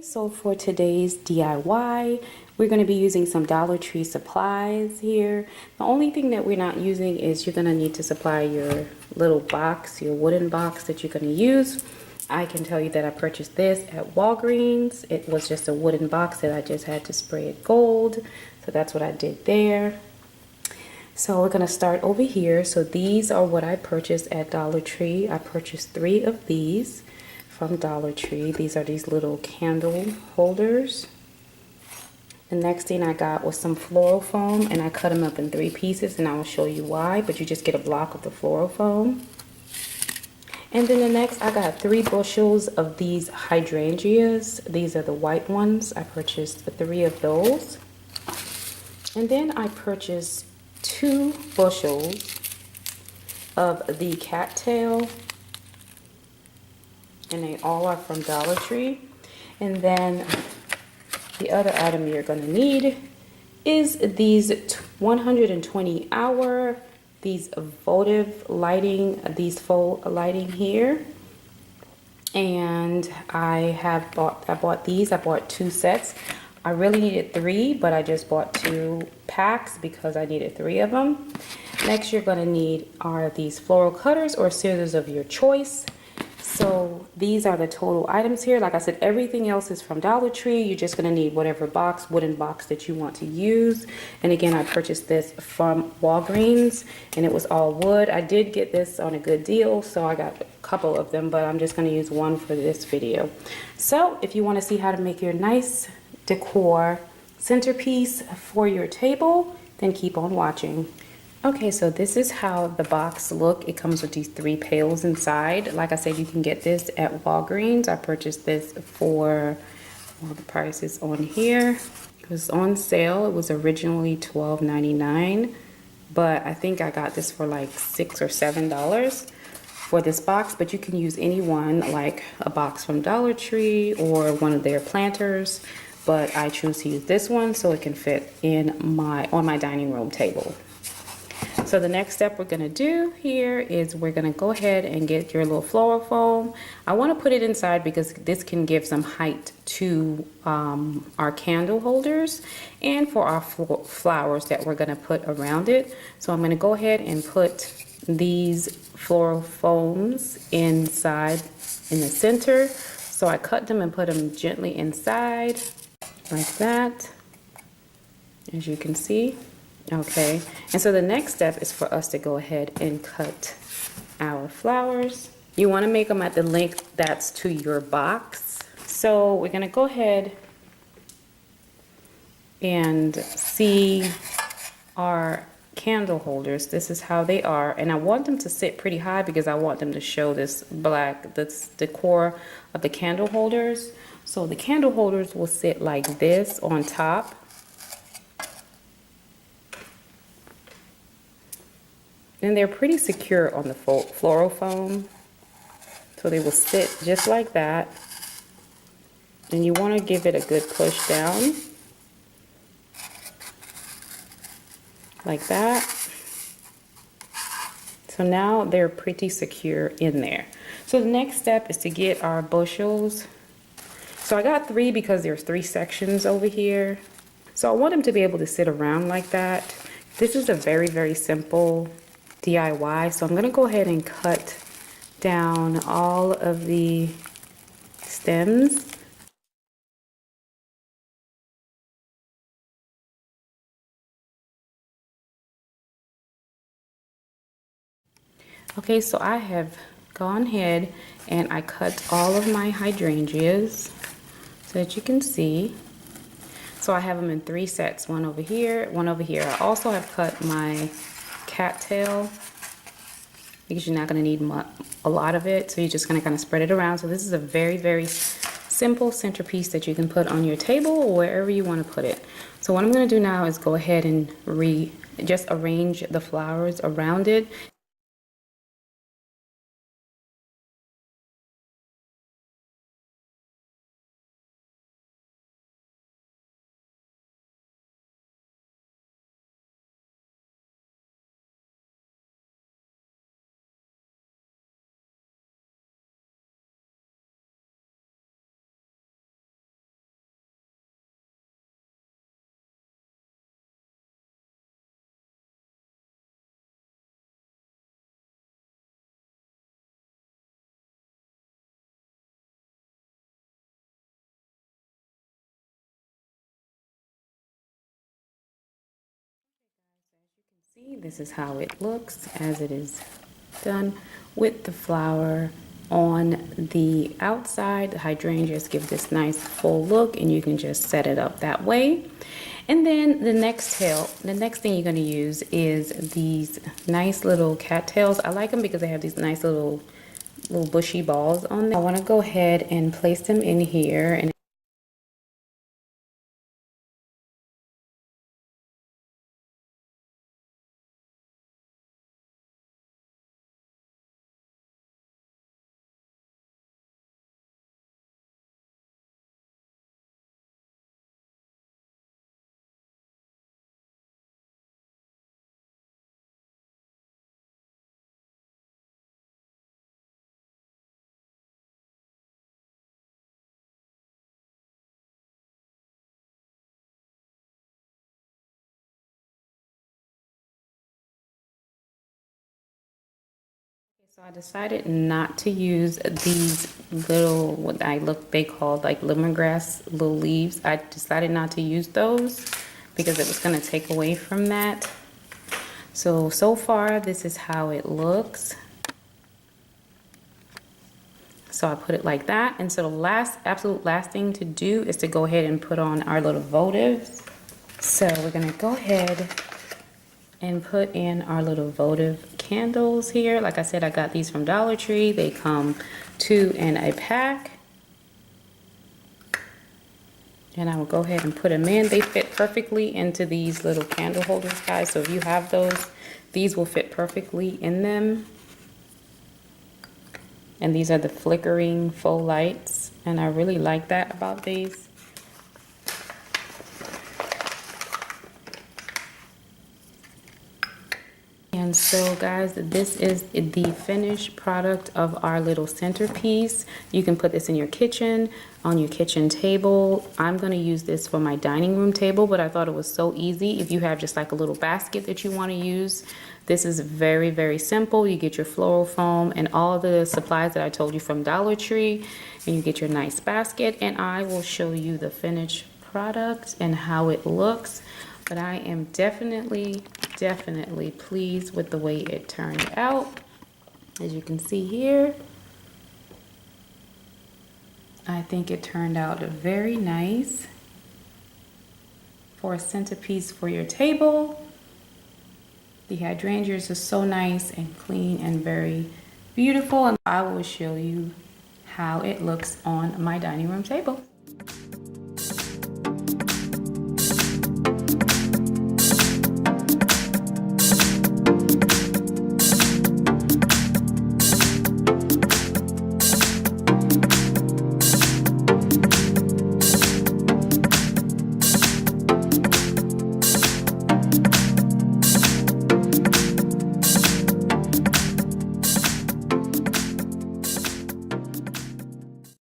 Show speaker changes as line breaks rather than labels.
So for today's DIY, we're going to be using some Dollar Tree supplies here. The only thing that we're not using is you're going to need to supply your little box, your wooden box that you're going to use. I can tell you that I purchased this at Walgreens. It was just a wooden box that I just had to spray it gold. So that's what I did there. So we're going to start over here. So these are what I purchased at Dollar Tree. I purchased 3 of these from Dollar Tree. These are these little candle holders. The next thing I got was some floral foam, and I cut them up in 3 pieces, and I will show you why, but you just get a block of the floral foam. And then the next, I got 3 bushels of these hydrangeas. These are the white ones. I purchased 3 of those. And then I purchased 2 bushels of the cattail, and they all are from Dollar Tree. And then the other item you're going to need is these 120 hour, these votive lighting, these faux lighting here. And I bought these. I bought 2 sets. I really needed 3, but I just bought 2 packs because I needed 3 of them. Next you're going to need are these floral cutters or scissors of your choice. So these are the total items here. Like I said, everything else is from Dollar Tree. You're just going to need whatever box, wooden box that you want to use. And again, I purchased this from Walgreens, and it was all wood. I did get this on a good deal, so I got a couple of them, but I'm just going to use one for this video. So if you want to see how to make your nice decor centerpiece for your table, then keep on watching. Okay, so this is how the box look. It comes with these 3 pails inside. Like I said, you can get this at Walgreens. I purchased this for, well, the price is on here. It was on sale. It was originally $12.99, but I think I got this for like $6 or $7 for this box. But you can use any one, like a box from Dollar Tree or one of their planters. But I choose to use this one so it can fit in on my dining room table. So the next step we're going to do here is we're going to go ahead and get your little floral foam. I want to put it inside because this can give some height to our candle holders and for our flowers that we're going to put around it. So I'm going to go ahead and put these floral foams inside in the center. So I cut them and put them gently inside like that, as you can see. Okay, and so the next step is for us to go ahead and cut our flowers. You want to make them at the length that's to your box. So we're going to go ahead and see our candle holders. This is how they are, and I want them to sit pretty high because I want them to show this decor of the candle holders. So the candle holders will sit like this on top. And they're pretty secure on the floral foam. So they will sit just like that. And you want to give it a good push down. Like that. So now they're pretty secure in there. So the next step is to get our bushels. So I got 3 because there's 3 sections over here. So I want them to be able to sit around like that. This is a very, very simple DIY. So I'm going to go ahead and cut down all of the stems. Okay, so I have gone ahead and I cut all of my hydrangeas so that you can see. So I have them in 3 sets, one over here, one over here. I also have cut my cattail because you're not going to need a lot of it, so you're just going to kind of spread it around. So this is a very, very simple centerpiece that you can put on your table or wherever you want to put it. So what I'm going to do now is go ahead and just arrange the flowers around it. See, this is how it looks as it is done with the flower on the outside. The hydrangeas give this nice full look, and you can just set it up that way. And then the next thing you're going to use is these nice little cattails. I like them because they have these nice little bushy balls on them. I want to go ahead and place them in here. And so I decided not to use these little, they called like lemongrass little leaves. I decided not to use those because it was going to take away from that. So far this is how it looks. So I put it like that. And so the absolute last thing to do is to go ahead and put on our little votives. So we're going to go ahead and put in our little votive candles here. Like I said, I got these from Dollar Tree. They come 2 in a pack. And I will go ahead and put them in. They fit perfectly into these little candle holders, guys. So if you have those, these will fit perfectly in them. And these are the flickering faux lights. And I really like that about these. And so guys, this is the finished product of our little centerpiece. You can put this in your kitchen, on your kitchen table. I'm going to use this for my dining room table, but I thought it was so easy. If you have just like a little basket that you want to use, this is very, very simple. You get your floral foam and all the supplies that I told you from Dollar Tree, and you get your nice basket, and I will show you the finished product and how it looks. But I am definitely pleased with the way it turned out. As you can see here, I think it turned out very nice for a centerpiece for your table. The hydrangeas are so nice and clean and very beautiful, and I will show you how it looks on my dining room table.